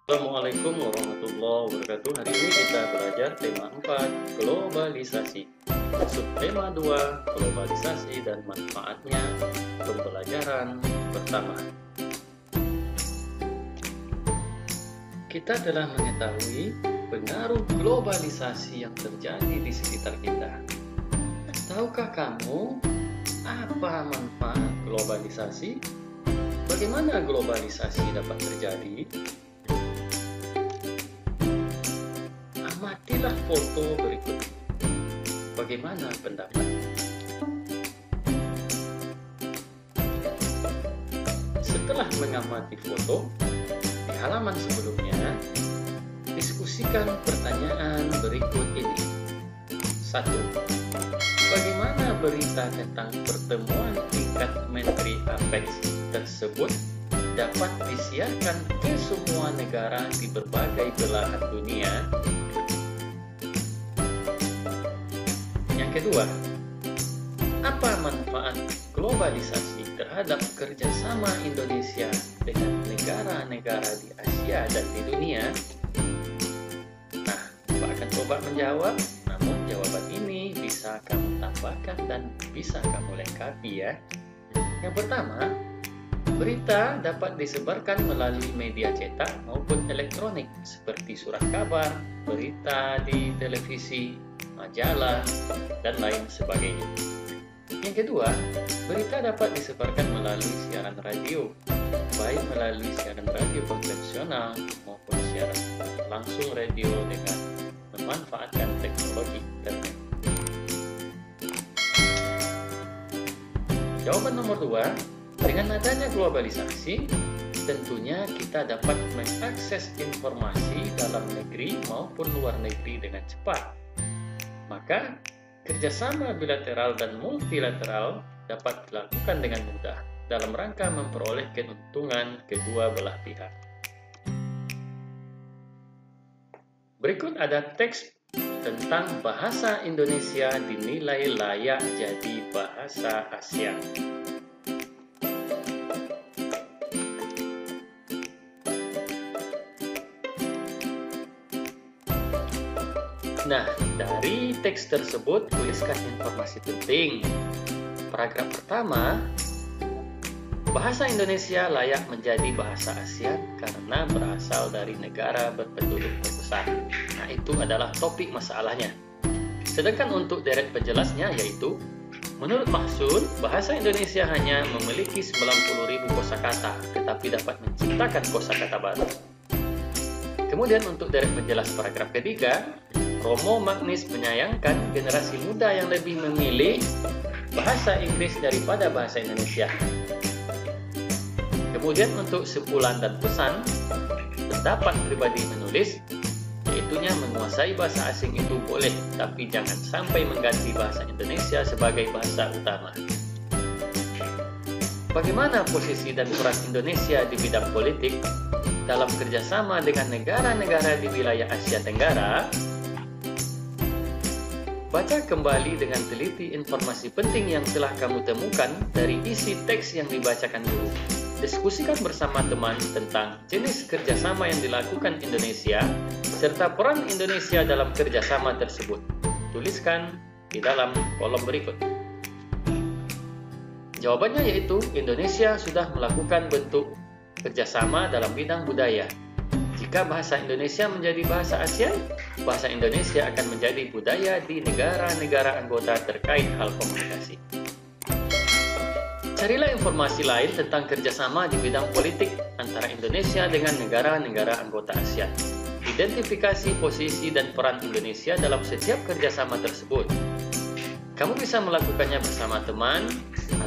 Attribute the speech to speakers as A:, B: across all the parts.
A: Assalamualaikum warahmatullahi wabarakatuh. Hari ini kita belajar tema 4, globalisasi. Subtema 2, globalisasi dan manfaatnya. Pembelajaran pertama. Kita telah mengetahui pengaruh globalisasi yang terjadi di sekitar kita. Tahukah kamu apa manfaat globalisasi? Bagaimana globalisasi dapat terjadi? Amatilah foto berikut. Bagaimana pendapat? Setelah mengamati foto, di halaman sebelumnya, diskusikan pertanyaan berikut ini. 1. Bagaimana berita tentang pertemuan tingkat Menteri APEC tersebut dapat disiarkan ke semua negara di berbagai belahan dunia? Yang kedua, apa manfaat globalisasi terhadap kerjasama Indonesia dengan negara-negara di Asia dan di dunia? Nah, Pak akan coba menjawab, namun jawaban ini bisa kamu tambahkan dan bisa kamu lengkapi ya. Yang pertama, berita dapat disebarkan melalui media cetak maupun elektronik seperti surat kabar, berita di televisi, majalah, dan lain sebagainya. Yang kedua, berita dapat disebarkan melalui siaran radio, baik melalui siaran radio konvensional maupun siaran langsung radio dengan memanfaatkan teknologi internet. Jawaban nomor 2, dengan adanya globalisasi, tentunya kita dapat mengakses informasi dalam negeri maupun luar negeri dengan cepat. Maka, kerjasama bilateral dan multilateral dapat dilakukan dengan mudah dalam rangka memperoleh keuntungan kedua belah pihak. Berikut ada teks tentang bahasa Indonesia dinilai layak jadi bahasa ASEAN. Nah, dari teks tersebut tuliskan informasi penting. Paragraf pertama, bahasa Indonesia layak menjadi bahasa ASEAN karena berasal dari negara berpenduduk terbesar. Nah, itu adalah topik masalahnya. Sedangkan untuk deret penjelasnya yaitu, menurut Mahsud, bahasa Indonesia hanya memiliki 90.000 kosakata, tetapi dapat menciptakan kosakata baru. Kemudian untuk deret penjelas paragraf ketiga, Romo Magnis menyayangkan generasi muda yang lebih memilih bahasa Inggris daripada bahasa Indonesia. Kemudian untuk simpulan dan pesan, pendapat pribadi menulis, yaitunya menguasai bahasa asing itu boleh, tapi jangan sampai mengganti bahasa Indonesia sebagai bahasa utama. Bagaimana posisi dan peran Indonesia di bidang politik dalam kerjasama dengan negara-negara di wilayah Asia Tenggara? Baca kembali dengan teliti informasi penting yang telah kamu temukan dari isi teks yang dibacakan guru. Diskusikan bersama teman tentang jenis kerjasama yang dilakukan Indonesia, serta peran Indonesia dalam kerjasama tersebut. Tuliskan di dalam kolom berikut. Jawabannya yaitu, Indonesia sudah melakukan bentuk kerjasama dalam bidang budaya. Jika bahasa Indonesia menjadi bahasa ASEAN, bahasa Indonesia akan menjadi budaya di negara-negara anggota terkait hal komunikasi. Carilah informasi lain tentang kerjasama di bidang politik antara Indonesia dengan negara-negara anggota ASEAN. Identifikasi posisi dan peran Indonesia dalam setiap kerjasama tersebut. Kamu bisa melakukannya bersama teman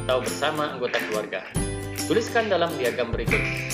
A: atau bersama anggota keluarga. Tuliskan dalam diagram berikut.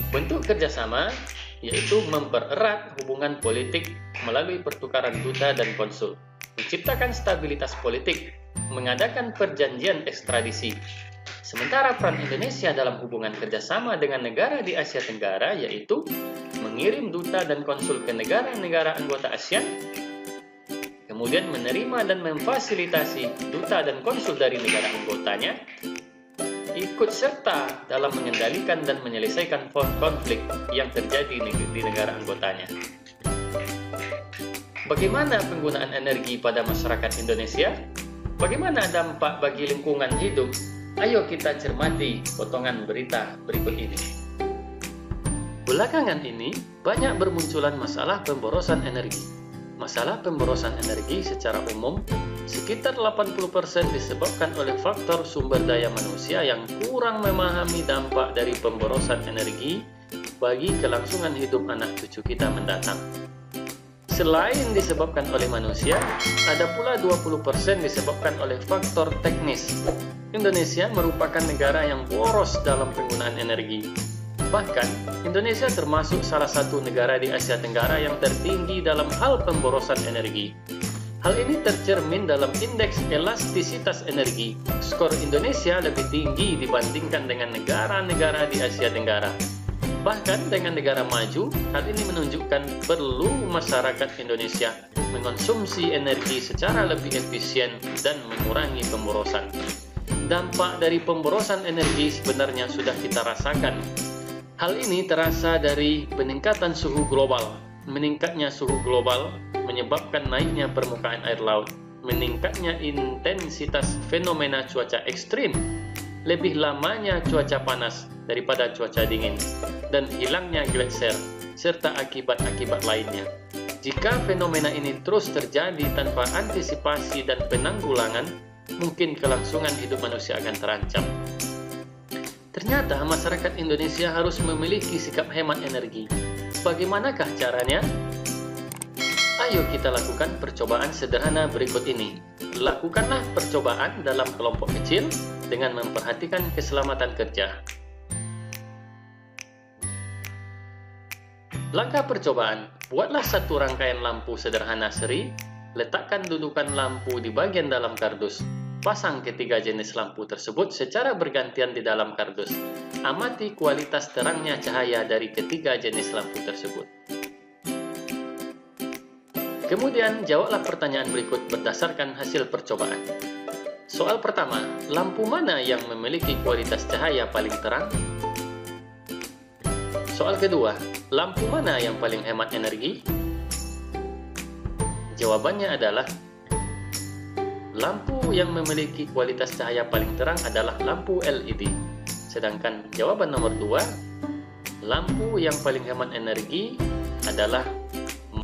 A: Bentuk kerjasama yaitu mempererat hubungan politik melalui pertukaran duta dan konsul, menciptakan stabilitas politik, mengadakan perjanjian ekstradisi. Sementara peran Indonesia dalam hubungan kerjasama dengan negara di Asia Tenggara yaitu mengirim duta dan konsul ke negara-negara anggota ASEAN, kemudian menerima dan memfasilitasi duta dan konsul dari negara anggotanya, ikut serta dalam mengendalikan dan menyelesaikan konflik yang terjadi di negara anggotanya. Bagaimana penggunaan energi pada masyarakat Indonesia? Bagaimana dampak bagi lingkungan hidup? Ayo kita cermati potongan berita berikut ini. Belakangan ini, banyak bermunculan masalah pemborosan energi. Masalah pemborosan energi secara umum, sekitar 80% disebabkan oleh faktor sumber daya manusia yang kurang memahami dampak dari pemborosan energi bagi kelangsungan hidup anak cucu kita mendatang. Selain disebabkan oleh manusia, ada pula 20% disebabkan oleh faktor teknis. Indonesia merupakan negara yang boros dalam penggunaan energi. Bahkan, Indonesia termasuk salah satu negara di Asia Tenggara yang tertinggi dalam hal pemborosan energi. Hal ini tercermin dalam indeks elastisitas energi. Skor Indonesia lebih tinggi dibandingkan dengan negara-negara di Asia Tenggara. Bahkan dengan negara maju, hal ini menunjukkan perlu masyarakat Indonesia mengonsumsi energi secara lebih efisien dan mengurangi pemborosan. Dampak dari pemborosan energi sebenarnya sudah kita rasakan. Hal ini terasa dari peningkatan suhu global. Meningkatnya suhu global menyebabkan naiknya permukaan air laut, meningkatnya intensitas fenomena cuaca ekstrim, lebih lamanya cuaca panas daripada cuaca dingin, dan hilangnya gletser, serta akibat-akibat lainnya. Jika fenomena ini terus terjadi tanpa antisipasi dan penanggulangan, mungkin kelangsungan hidup manusia akan terancam. Ternyata masyarakat Indonesia harus memiliki sikap hemat energi. Bagaimanakah caranya? Ayo kita lakukan percobaan sederhana berikut ini. Lakukanlah percobaan dalam kelompok kecil dengan memperhatikan keselamatan kerja. Langkah percobaan, buatlah satu rangkaian lampu sederhana seri, letakkan dudukan lampu di bagian dalam kardus. Pasang ketiga jenis lampu tersebut secara bergantian di dalam kardus. Amati kualitas terangnya cahaya dari ketiga jenis lampu tersebut. Kemudian, jawablah pertanyaan berikut berdasarkan hasil percobaan. Soal pertama, lampu mana yang memiliki kualitas cahaya paling terang? Soal kedua, lampu mana yang paling hemat energi? Jawabannya adalah lampu yang memiliki kualitas cahaya paling terang adalah lampu LED. Sedangkan jawaban nomor 2, lampu yang paling hemat energi adalah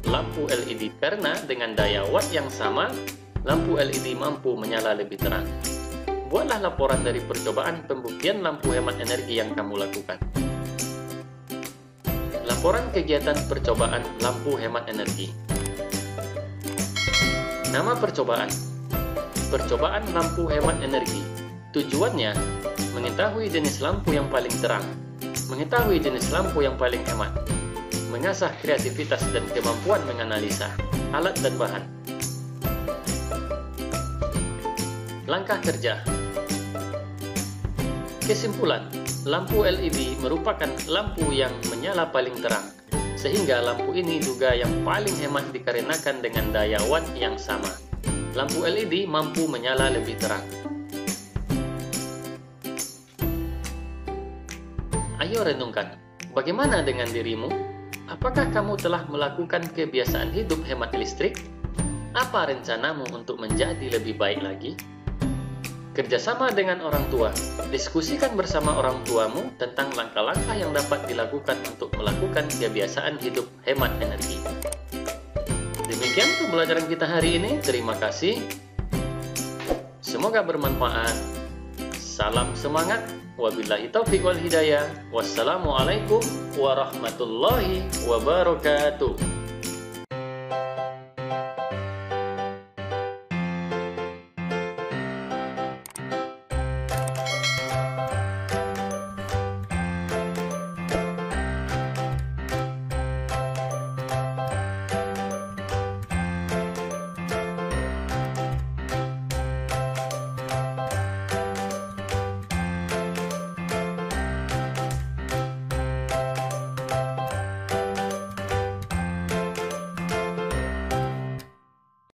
A: lampu LED, karena dengan daya watt yang sama, lampu LED mampu menyala lebih terang. Buatlah laporan dari percobaan pembuktian lampu hemat energi yang kamu lakukan. Laporan kegiatan percobaan lampu hemat energi. Nama percobaan: percobaan lampu hemat energi. Tujuannya, mengetahui jenis lampu yang paling terang, mengetahui jenis lampu yang paling hemat, mengasah kreativitas dan kemampuan menganalisa alat dan bahan. Langkah kerja. Kesimpulan, lampu LED merupakan lampu yang menyala paling terang, sehingga lampu ini juga yang paling hemat dikarenakan dengan daya watt yang sama. Lampu LED mampu menyala lebih terang. Ayo renungkan, bagaimana dengan dirimu? Apakah kamu telah melakukan kebiasaan hidup hemat listrik? Apa rencanamu untuk menjadi lebih baik lagi? Kerjasama dengan orang tua. Diskusikan bersama orang tuamu tentang langkah-langkah yang dapat dilakukan untuk melakukan kebiasaan hidup hemat energi. Demikian pembelajaran kita hari ini. Terima kasih. Semoga bermanfaat. Salam semangat. Wabillahi taufiq wal hidayah. Wassalamualaikum warahmatullahi wabarakatuh.